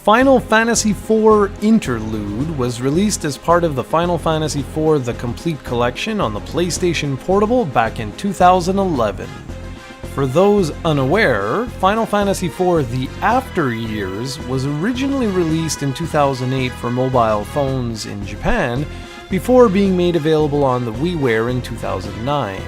Final Fantasy IV Interlude was released as part of the Final Fantasy IV The Complete Collection on the PlayStation Portable back in 2011. For those unaware, Final Fantasy IV The After Years was originally released in 2008 for mobile phones in Japan, before being made available on the WiiWare in 2009.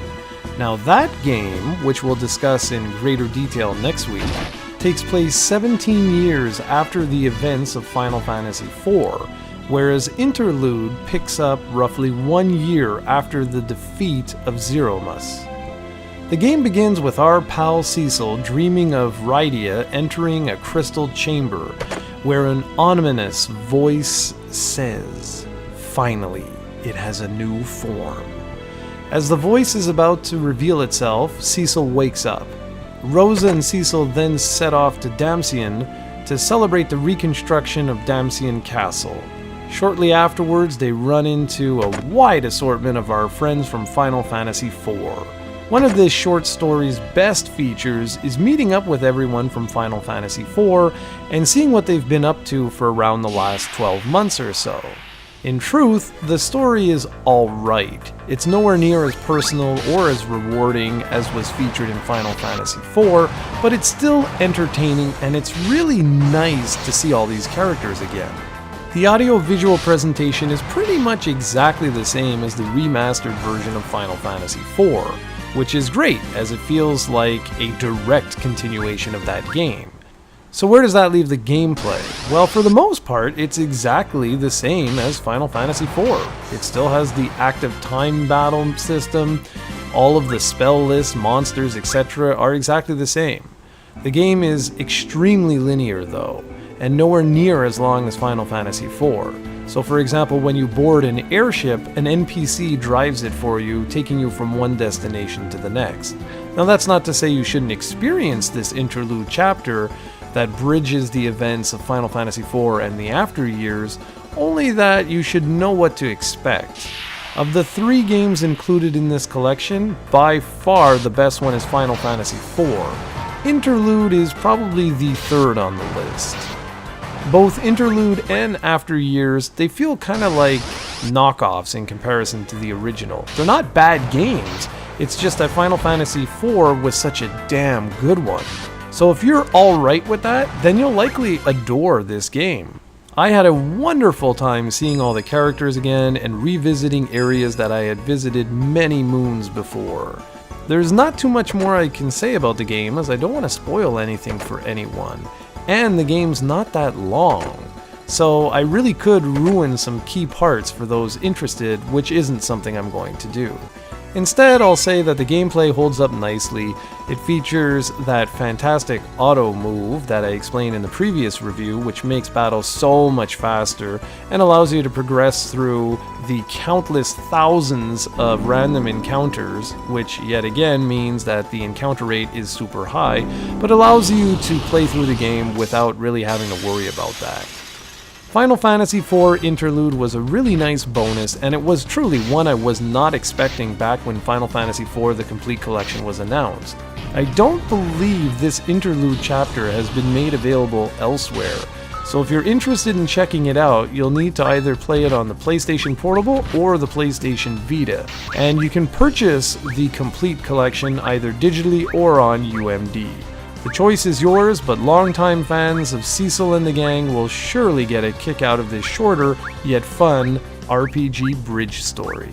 Now that game, which we'll discuss in greater detail next week, takes place 17 years after the events of Final Fantasy IV, whereas Interlude picks up roughly 1 year after the defeat of Zeromus. The game begins with our pal Cecil dreaming of Rydia entering a crystal chamber, where an ominous voice says, "Finally, it has a new form." As the voice is about to reveal itself, Cecil wakes up. Rosa and Cecil then set off to Damcyan to celebrate the reconstruction of Damcyan Castle. Shortly afterwards, they run into a wide assortment of our friends from Final Fantasy IV. One of this short story's best features is meeting up with everyone from Final Fantasy IV and seeing what they've been up to for around the last 12 months or so. In truth, the story is alright. It's nowhere near as personal or as rewarding as was featured in Final Fantasy IV, but it's still entertaining and it's really nice to see all these characters again. The audio-visual presentation is pretty much exactly the same as the remastered version of Final Fantasy IV, which is great as it feels like a direct continuation of that game. So where does that leave the gameplay? Well, for the most part, it's exactly the same as Final Fantasy IV. It still has the active time battle system, all of the spell lists, monsters, etc. are exactly the same. The game is extremely linear though, and nowhere near as long as Final Fantasy IV. So for example, when you board an airship, an NPC drives it for you, taking you from one destination to the next. Now that's not to say you shouldn't experience this interlude chapter that bridges the events of Final Fantasy IV and the After Years, only that you should know what to expect. Of the 3 games included in this collection, by far the best one is Final Fantasy IV. Interlude is probably the 3rd on the list. Both Interlude and After Years, they feel kinda like knockoffs in comparison to the original. They're not bad games, it's just that Final Fantasy IV was such a damn good one. So if you're alright with that, then you'll likely adore this game. I had a wonderful time seeing all the characters again and revisiting areas that I had visited many moons before. There's not too much more I can say about the game as I don't want to spoil anything for anyone, and the game's not that long, so I really could ruin some key parts for those interested, which isn't something I'm going to do. Instead, I'll say that the gameplay holds up nicely. It features that fantastic auto move that I explained in the previous review, which makes battles so much faster and allows you to progress through the countless thousands of random encounters, which yet again means that the encounter rate is super high, but allows you to play through the game without really having to worry about that. Final Fantasy IV Interlude was a really nice bonus, and it was truly one I was not expecting back when Final Fantasy IV The Complete Collection was announced. I don't believe this Interlude chapter has been made available elsewhere, so if you're interested in checking it out, you'll need to either play it on the PlayStation Portable or the PlayStation Vita, and you can purchase the Complete Collection either digitally or on UMD. The choice is yours, but longtime fans of Cecil and the gang will surely get a kick out of this shorter, yet fun, RPG bridge story.